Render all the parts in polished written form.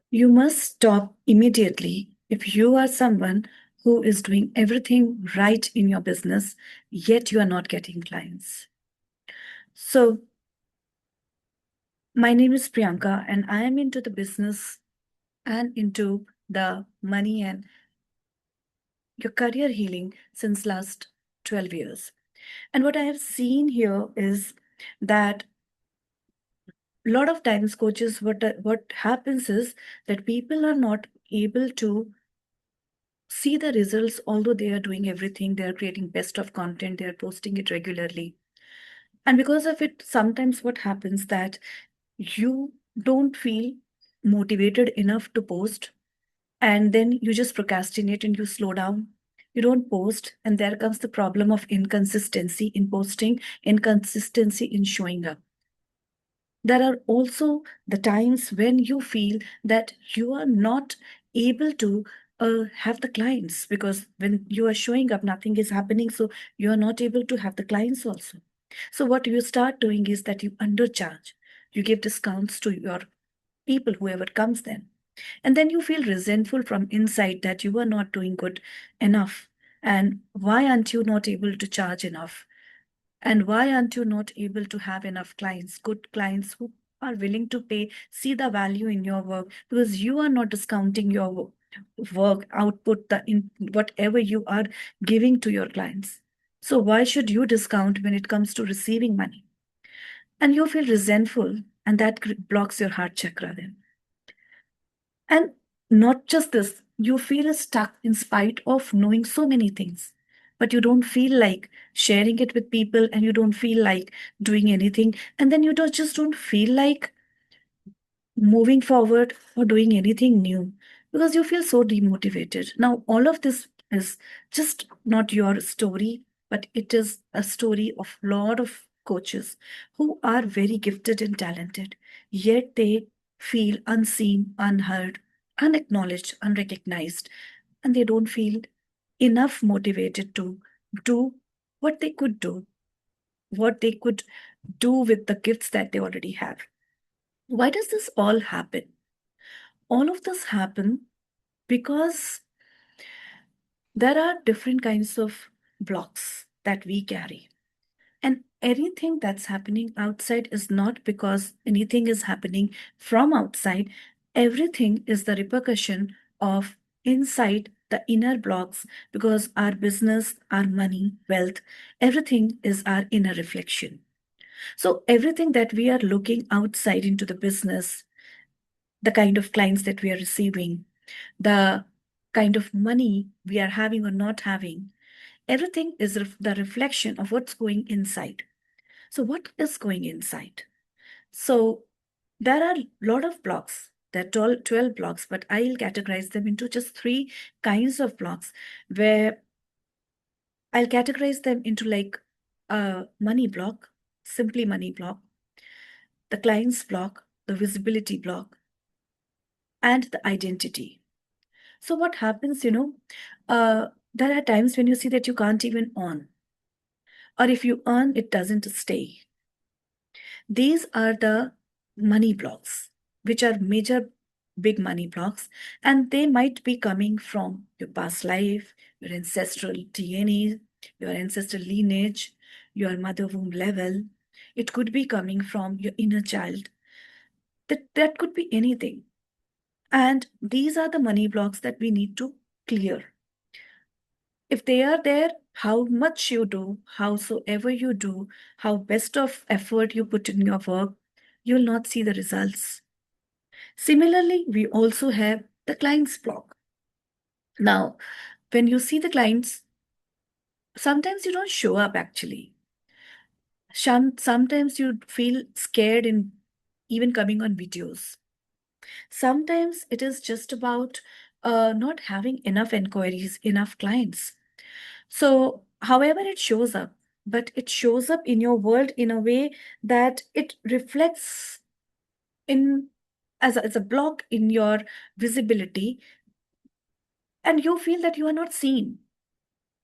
You must stop immediately if you are someone who is doing everything right in your business, yet you are not getting clients. So, my name is Priyanka, and I am into the business and into the money and your career healing since last 12 years. And what I have seen here is that a lot of times coaches what happens is that people are not able to see the results although they are doing everything, they are creating best of content, they are posting it regularly. And because of it, sometimes what happens that you don't feel motivated enough to post, and then you just procrastinate and you slow down. You don't post, and there comes the problem of inconsistency in posting, inconsistency in showing up. There are also the times when you feel that you are not able to have the clients, because when you are showing up, nothing is happening. So you are not able to have the clients also. So what you start doing is that you undercharge. You give discounts to your people, whoever comes then. And then you feel resentful from inside that you are not doing good enough. And why aren't you not able to charge enough? And why aren't you not able to have enough clients, good clients who are willing to pay, see the value in your work? Because you are not discounting your work output, the in whatever you are giving to your clients. So why should you discount when it comes to receiving money? And you feel resentful, and that blocks your heart chakra then. And not just this, you feel stuck in spite of knowing so many things, but you don't feel like sharing it with people, and you don't feel like doing anything. And then you just don't feel like moving forward or doing anything new because you feel so demotivated. Now, all of this is just not your story, but it is a story of a lot of coaches who are very gifted and talented, yet they feel unseen, unheard, unacknowledged, unrecognized, and they don't feel enough motivated to do what they could do, what they could do with the gifts that they already have. Why does this all happen? All of this happen because there are different kinds of blocks that we carry. And anything that's happening outside is not because anything is happening from outside. Everything is the repercussion of inside the inner blocks, because our business, our money, wealth, everything is our inner reflection. So everything that we are looking outside into the business, the kind of clients that we are receiving, the kind of money we are having or not having, everything is the reflection of what's going inside. So, what is going inside? So, there are a lot of blocks. There are 12 blocks, but I'll categorize them into just three kinds of blocks, where I'll categorize them into like a money block, simply money block, the client's block, the visibility block, and the identity. So what happens, there are times when you see that you can't even earn, or if you earn, it doesn't stay. These are the money blocks, which are major big money blocks, and they might be coming from your past life, your ancestral DNA, your ancestral lineage, your mother womb level. It could be coming from your inner child. That could be anything. And these are the money blocks that we need to clear. If they are there, how much you do, howsoever you do, how best of effort you put in your work, you'll not see the results. Similarly, we also have the client's block. Now, when you see the clients, sometimes you don't show up actually. Sometimes you feel scared in even coming on videos. Sometimes it is just about not having enough inquiries, enough clients. So, however it shows up, but it shows up in your world in a way that it reflects in as a block in your visibility, and you feel that you are not seen.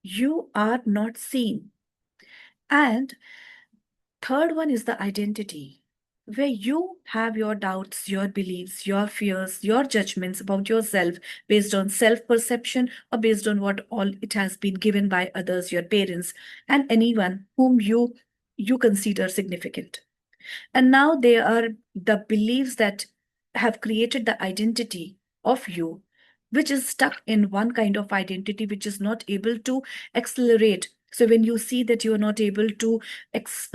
You are not seen. And third one is the identity. where you have your doubts, your beliefs, your fears, your judgments about yourself based on self perception or based on what all it has been given by others, your parents, and anyone whom you consider significant. And now they are the beliefs that have created the identity of you, which is stuck in one kind of identity, which is not able to accelerate. So when you see that you are not able to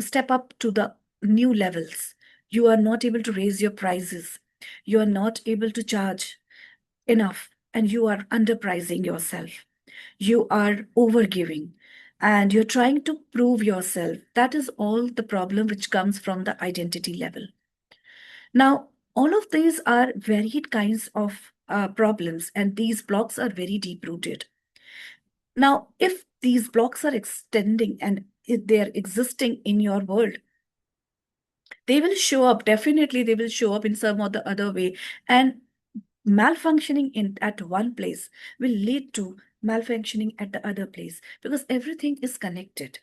step up to the new levels, you are not able to raise your prices, you are not able to charge enough, and you are underpricing yourself, you are overgiving, and you're trying to prove yourself. That is all the problem which comes from the identity level. Now, all of these are varied kinds of problems, and these blocks are very deep rooted. Now, if these blocks are extending and if they're existing in your world, they will show up. Definitely, they will show up in some or the other way. And malfunctioning in at one place will lead to malfunctioning at the other place, because everything is connected.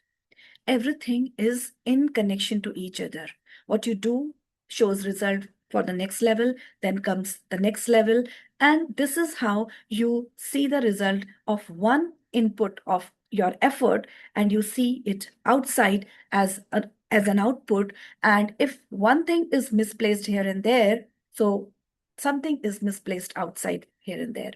Everything is in connection to each other. What you do shows result for the next level, then comes the next level, and this is how you see the result of one input of your effort, and you see it outside as an output. And if one thing is misplaced here and there, so something is misplaced outside here and there.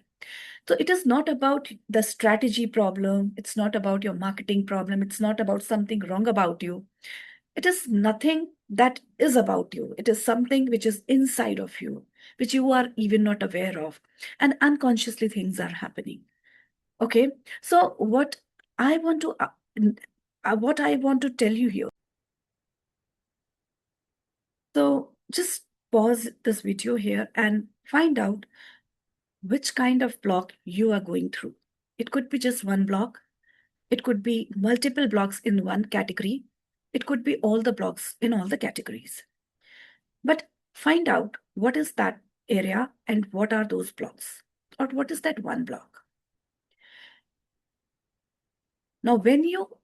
So it is not about the strategy problem. It's not about your marketing problem. It's not about something wrong about you. It is nothing that is about you. It is something which is inside of you, which you are even not aware of. And unconsciously things are happening. Okay. So I want to, what I want to tell you here. So just pause this video here and find out which kind of block you are going through. It could be just one block. It could be multiple blocks in one category. It could be all the blocks in all the categories. But find out what is that area and what are those blocks, or what is that one block. Now, when you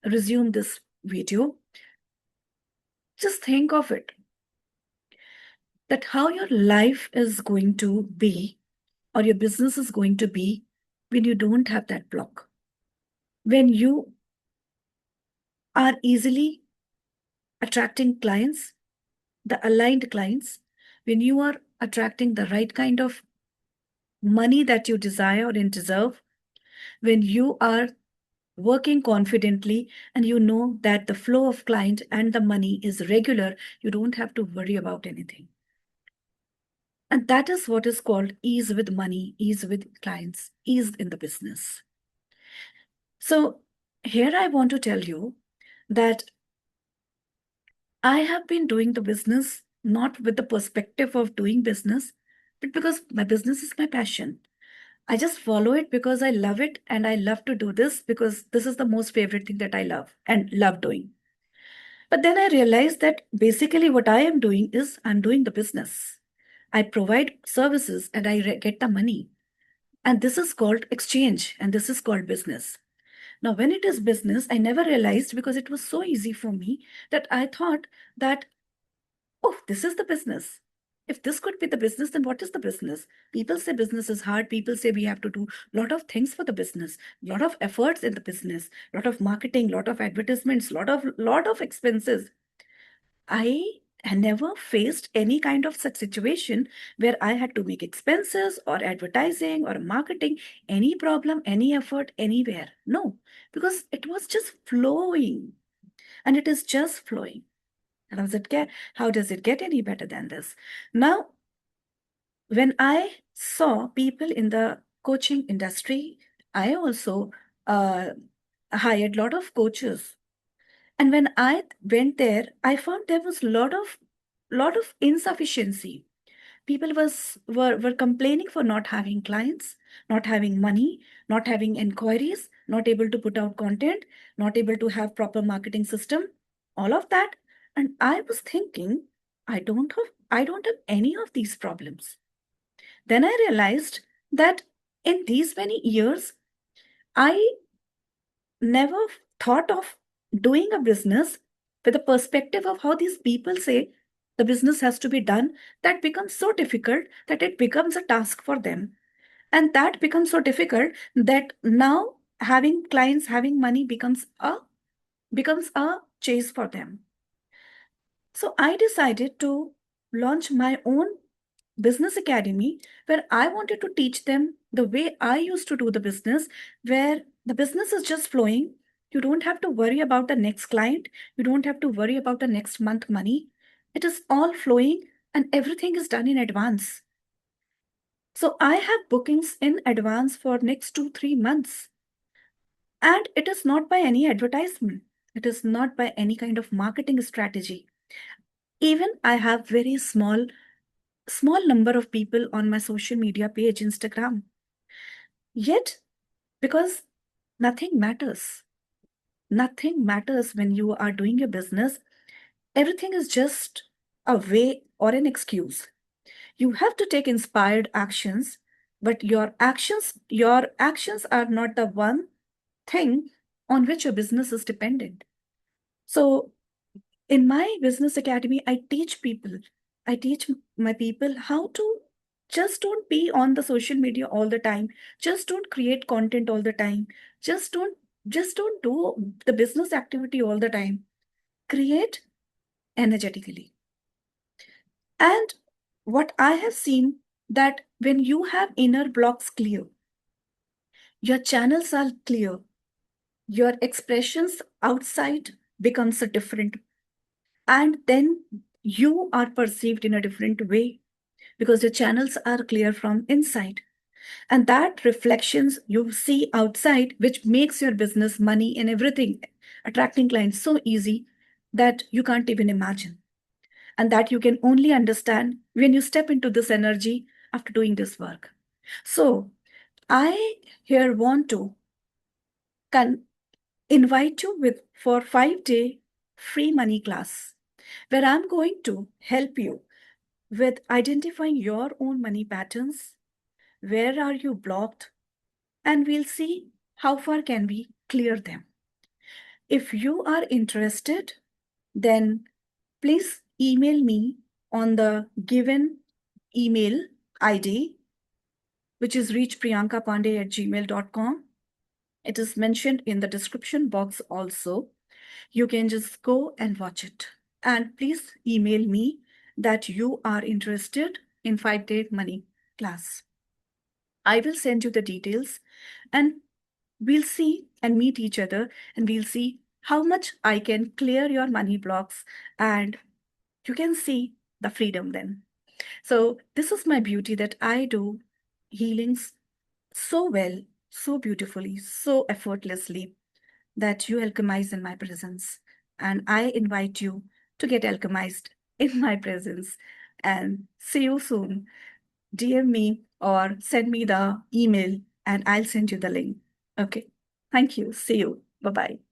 resume this video, just think of it, that how your life is going to be or your business is going to be when you don't have that block. When you are easily attracting clients, the aligned clients, when you are attracting the right kind of money that you desire and deserve, when you are working confidently and you know that the flow of client and the money is regular, you don't have to worry about anything. And that is what is called ease with money, ease with clients, ease in the business. So here I want to tell you that I have been doing the business not with the perspective of doing business, but because my business is my passion. I just follow it because I love it, and I love to do this because this is the most favorite thing that I love and love doing. But then I realized that basically what I am doing is I'm doing the business. I provide services and I get the money. And this is called exchange and this is called business. Now, when it is business, I never realized, because it was so easy for me, that I thought that, oh, this is the business. If this could be the business, then what is the business? People say business is hard. People say we have to do a lot of things for the business, a lot of efforts in the business, a lot of marketing, a lot of advertisements, lot of expenses. I had never faced any kind of such situation where I had to make expenses or advertising or marketing, any problem, any effort, anywhere. No, because it was just flowing, and it is just flowing. How does it get any better than this? Now, when I saw people in the coaching industry, I also uh, hired a lot of coaches. And when I went there, I found there was a lot of insufficiency. People were complaining for not having clients, not having money, not having inquiries, not able to put out content, not able to have proper marketing system, all of that. And I was thinking, I don't have any of these problems. Then I realized that in these many years, I never thought of doing a business with the perspective of how these people say. the business has to be done, that becomes so difficult that it becomes a task for them. And that becomes so difficult that now having clients, having money becomes a chase for them. So I decided to launch my own business academy where I wanted to teach them the way I used to do the business, where the business is just flowing. You don't have to worry about the next client. You don't have to worry about the next month money. It is all flowing and everything is done in advance. So I have bookings in advance for next 2-3 months. And it is not by any advertisement. It is not by any kind of marketing strategy. Even I have very small number of people on my social media page, Instagram. Yet, because nothing matters. Nothing matters when you are doing your business. Everything is just a way or an excuse. You have to take inspired actions, but your actions are not the one thing on which your business is dependent. So in my business academy, I teach my people how to just don't be on the social media all the time. Just don't create content all the time. Just don't, just don't do the business activity all the time. Create energetically. And what I have seen that when you have inner blocks clear, your channels are clear, your expressions outside becomes a different, and then you are perceived in a different way because your channels are clear from inside, and that reflections you see outside, which makes your business, money and everything, attracting clients so easy that you can't even imagine, and that you can only understand when you step into this energy after doing this work. So I here want to can invite you with for 5-day free money class where I'm going to help you with identifying your own money patterns. Where are you blocked? And we'll see how far can we clear them. If you are interested, then please email me on the given email ID, which is reachpriyankapanday@gmail.com. It is mentioned in the description box also. You can just go and watch it. And please email me that you are interested in 5-day money class. I will send you the details and we'll see and meet each other and we'll see how much I can clear your money blocks and you can see the freedom then. So this is my beauty that I do healings so well, so beautifully, so effortlessly that you alchemize in my presence. And I invite you to get alchemized in my presence. And see you soon. DM me or send me the email and I'll send you the link. Okay. Thank you. See you. Bye bye.